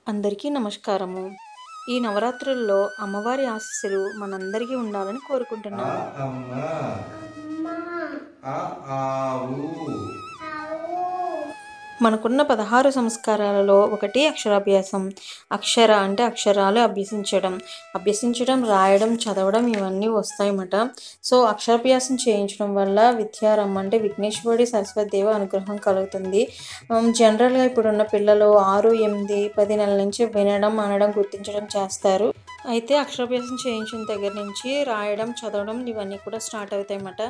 అందరికీ నమస్కారము. ఈ నవరాత్రుల్లో అమ్మవారి ఆశీస్సులు మనందరికీ ఉండాలని ఆ కోరుకుంటున్నాను. అమ్మ ఆ ఆవు మనకున్న 16 సంస్కారాలలో ఒకటి అక్షరాభ్యాసం. అక్షర అంటే అక్షరాలు అభ్యసించడం, రాయడం, చదవడం ఇవన్నీ వస్తాయన్నమాట. సో, అక్షరాభ్యాసం చేయించడం వల్ల విద్యారమ్మ అంటే విఘ్నేశ్వరుడి, సరస్వతీదేవి అనుగ్రహం కలుగుతుంది. జనరల్‌గా ఇప్పుడున్న పిల్లలు 6, 8, 10 నెలల నుంచి వినడం, అనడం, గుర్తించడం చేస్తారు. అయితే అక్షరాభ్యాసం చేయించిన దగ్గర నుంచి రాయడం, చదవడం ఇవన్నీ కూడా స్టార్ట్ అవుతాయన్నమాట.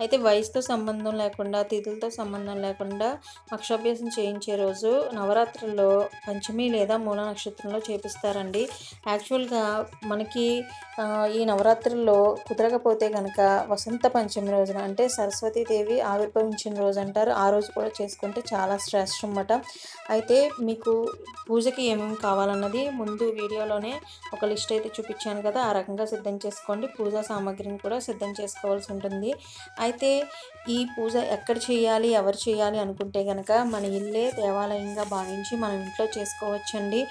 అయితే వయసుతో సంబంధం లేకుండా, తిథులతో సంబంధం లేకుండా అక్షరాభ్యాసం చేయించే రోజు నవరాత్రుల్లో పంచమి లేదా మూల నక్షత్రంలో చేపిస్తారండి. యాక్చువల్‌గా మనకి ఈ నవరాత్రుల్లో కుదరకపోతే గనక వసంత పంచమి రోజున అంటే సరస్వతీదేవి ఆవిర్భవించిన రోజు అంటారు. ఆ రోజు కూడా చేసుకుంటే చాలా శ్రేష్టం అన్నమాట. అయితే మీకు పూజకి ఏమేమి కావాలన్నది ముందు వీడియోలోనే ఒక లిస్ట్ అయితే చూపించాను కదా, ఆ రకంగా సిద్ధం చేసుకోండి. పూజా సామాగ్రిని కూడా సిద్ధం చేసుకోవాల్సి ఉంటుంది. అయితే ఈ పూజ ఎక్కడ చేయాలి, ఎవరు చేయాలి అనుకుంటే కనుక మన ఇల్లే దేవాలయంగా భావించి మనం ఇంట్లో చేసుకోవచ్చండి.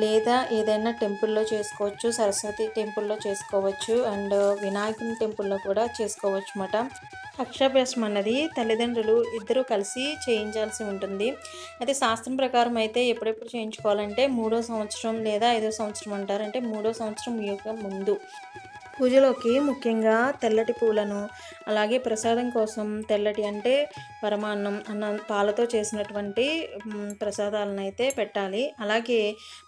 లేదా ఏదైనా టెంపుల్లో చేసుకోవచ్చు, సరస్వతి టెంపుల్లో చేసుకోవచ్చు, అండ్ వినాయకుని టెంపుల్లో కూడా చేసుకోవచ్చు అన్నమాట. అక్షరాభ్యాసం అన్నది తల్లిదండ్రులు ఇద్దరూ కలిసి చేయించాల్సి ఉంటుంది. అయితే శాస్త్రం ప్రకారం అయితే ఎప్పుడెప్పుడు చేయించుకోవాలంటే 3వ సంవత్సరం లేదా 5వ సంవత్సరం అంటారు. అంటే 3వ సంవత్సరం యొక్క ముందు. పూజలోకి ముఖ్యంగా తెల్లటి పూలను, అలాగే ప్రసాదం కోసం తెల్లటి అంటే పరమాన్నం, అన్నం, పాలతో చేసినటువంటి ప్రసాదాలనైతే పెట్టాలి. అలాగే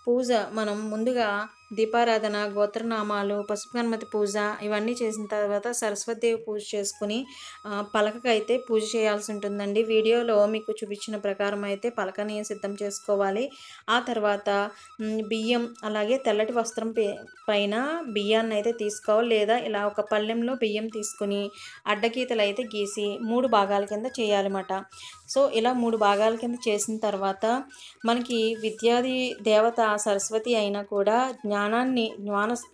పూజ మనం ముందుగా దీపారాధన, గోత్రనామాలు, పసుపు గణపతి పూజ ఇవన్నీ చేసిన తర్వాత సరస్వతీదేవి పూజ చేసుకుని పలకకైతే పూజ చేయాల్సి ఉంటుందండి. వీడియోలో మీకు చూపించిన ప్రకారం అయితే పలకని సిద్ధం చేసుకోవాలి. ఆ తర్వాత బియ్యం అలాగే తెల్లటి వస్త్రం పైన బియ్యాన్ని అయితే తీసుకోవాలి. లేదా ఇలా ఒక పళ్ళెంలో బియ్యం తీసుకుని అడ్డగీతలు అయితే గీసి 3 భాగాల కింద చేయాలన్నమాట. సో, ఇలా 3 భాగాల కింద చేసిన తర్వాత మనకి విద్యాది దేవత సరస్వతి అయినా కూడా జ్ఞాన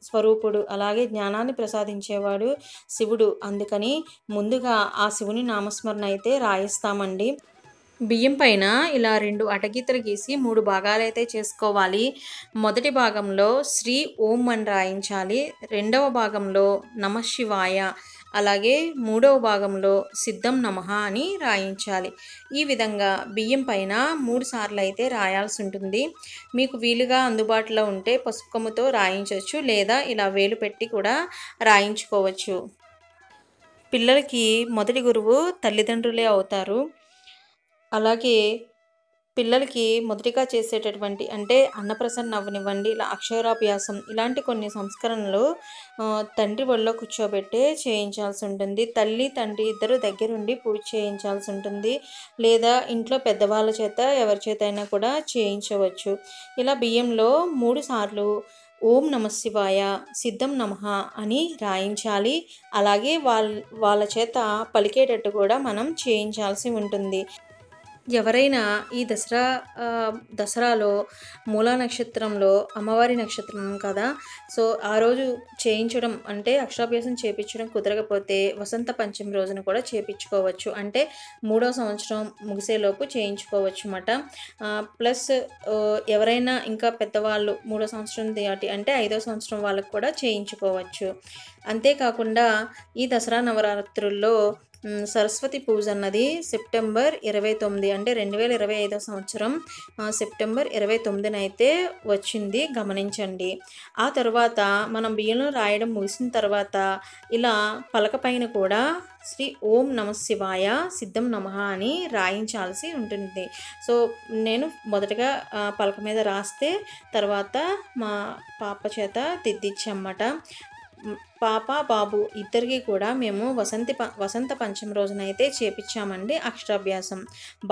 స్వరూపుడు, అలాగే జ్ఞానాన్ని ప్రసాదించేవాడు శివుడు. అందుకని ముందుగా ఆ శివుని నామస్మరణ అయితే రాయిస్తామండి. బియ్యం పైన ఇలా 2 అటగీతలు గీసి 3 భాగాలైతే చేసుకోవాలి. మొదటి భాగంలో శ్రీ ఓం అని రాయించాలి. రెండవ భాగంలో నమఃశివాయ, అలాగే మూడవ భాగంలో సిద్ధం నమః అని రాయించాలి. ఈ విధంగా బియ్యం పైన 3 సార్లు అయితే రాయాల్సి ఉంటుంది. మీకు వీలుగా అందుబాటులో ఉంటే పసుపు కొమ్ముతో రాయించవచ్చు, లేదా ఇలా వేలు పెట్టి కూడా రాయించుకోవచ్చు. పిల్లలకి మొదటి గురువు తల్లిదండ్రులే అవుతారు. అలాగే పిల్లలకి మొదటిగా చేసేటటువంటి అంటే అన్నప్రసన్న అవ్వనివ్వండి, ఇలా అక్షరాభ్యాసం ఇలాంటి కొన్ని సంస్కరణలు తండ్రి ఒళ్ళో కూర్చోబెట్టే చేయించాల్సి ఉంటుంది. తల్లి, తండ్రి ఇద్దరు దగ్గరుండి పూజ చేయించాల్సి ఉంటుంది. లేదా ఇంట్లో పెద్దవాళ్ళ చేత ఎవరి చేత అయినా కూడా చేయించవచ్చు. ఇలా బియ్యంలో 3 సార్లు ఓం నమఃశివాయ, సిద్ధం నమః అని రాయించాలి. అలాగే వాళ్ళ చేత పలికేటట్టు కూడా మనం చేయించాల్సి ఉంటుంది. ఎవరైనా ఈ దసరాలో మూలా నక్షత్రంలో అమ్మవారి నక్షత్రం కదా, సో ఆ రోజు చేయించడం అంటే అక్షరాభ్యాసం చేపించడం కుదరకపోతే వసంత పంచమి రోజున కూడా చేపించుకోవచ్చు. అంటే 3వ సంవత్సరం ముగిసేలోపు చేయించుకోవచ్చు అన్నమాట. ప్లస్ ఎవరైనా ఇంకా పెద్దవాళ్ళు 3వ సంవత్సరం దాటి అంటే 5వ సంవత్సరం వాళ్ళకు కూడా చేయించుకోవచ్చు. అంతేకాకుండా ఈ దసరా నవరాత్రుల్లో సరస్వతి పూజ అన్నది సెప్టెంబర్ 29 అంటే 2025 సంవత్సరం సెప్టెంబర్ 29న అయితే వచ్చింది, గమనించండి. ఆ తర్వాత మనం బియ్యంలో రాయడం ముగిసిన తర్వాత ఇలా పలక పైన కూడా శ్రీ ఓం నమఃశివాయ, సిద్ధం నమః అని రాయించాల్సి ఉంటుంది. సో, నేను మొదటగా పలక మీద రాస్తే తర్వాత మా పాప చేత దిద్దిచ్చన్నమాట. పాప, బాబు ఇద్దరికీ కూడా మేము వసంత పంచమి రోజునైతే చేపించామండి అక్షరాభ్యాసం.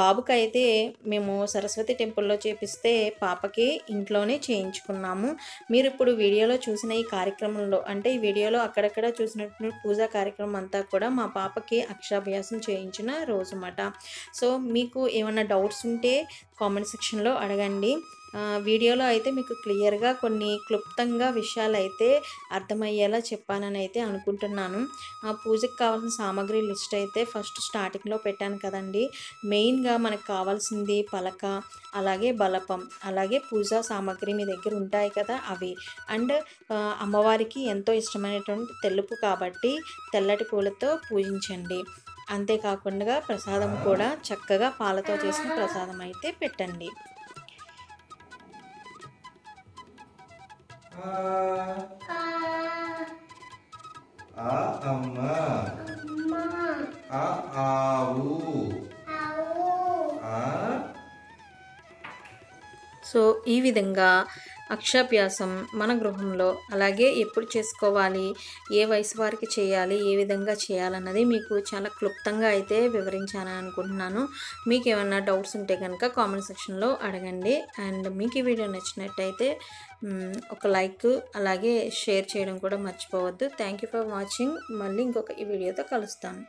బాబుకైతే మేము సరస్వతి టెంపుల్లో చేపిస్తే పాపకి ఇంట్లోనే చేయించుకున్నాము. మీరు ఇప్పుడు వీడియోలో చూసిన ఈ కార్యక్రమంలో అంటే ఈ వీడియోలో అక్కడక్కడ చూసినట్టు పూజా కార్యక్రమం అంతా కూడా మా పాపకి అక్షరాభ్యాసం చేయించిన రోజు అన్నమాట. సో, మీకు ఏమైనా డౌట్స్ ఉంటే కామెంట్ సెక్షన్లో అడగండి. వీడియోలో అయితే మీకు క్లియర్గా కొన్ని క్లుప్తంగా విషయాలు అయితే అర్థమయ్యేలా చెప్పానని అయితే అనుకుంటున్నాను. పూజకి కావాల్సిన సామాగ్రి లిస్ట్ అయితే ఫస్ట్ స్టార్టింగ్లో పెట్టాను కదండి. మెయిన్గా మనకు కావాల్సింది పలక, అలాగే బలపం, అలాగే పూజా సామాగ్రి మీ దగ్గర ఉంటాయి కదా అవి. అండ్ అమ్మవారికి ఎంతో ఇష్టమైనటువంటి తెలుపు కాబట్టి తెల్లటి పూలతో పూజించండి. అంతేకాకుండా ప్రసాదం కూడా చక్కగా పాలతో చేసిన ప్రసాదం అయితే పెట్టండి. అమ్మ, ఆవు, సో ఈ విధంగా అక్షరాభ్యాసం మన గృహంలో అలాగే ఎప్పుడు చేసుకోవాలి, ఏ వయసు వారికి చేయాలి, ఏ విధంగా చేయాలన్నది మీకు చాలా క్లుప్తంగా అయితే వివరించానని అనుకుంటున్నాను. మీకు ఏమైనా డౌట్స్ ఉంటే కనుక కామెంట్ సెక్షన్లో అడగండి. అండ్ మీకు ఈ వీడియో నచ్చినట్టయితే ఒక లైక్ అలాగే షేర్ చేయడం కూడా మర్చిపోవద్దు. Thank you for watching. మళ్ళీ ఇంకొక ఈ వీడియోతో కలుస్తాను.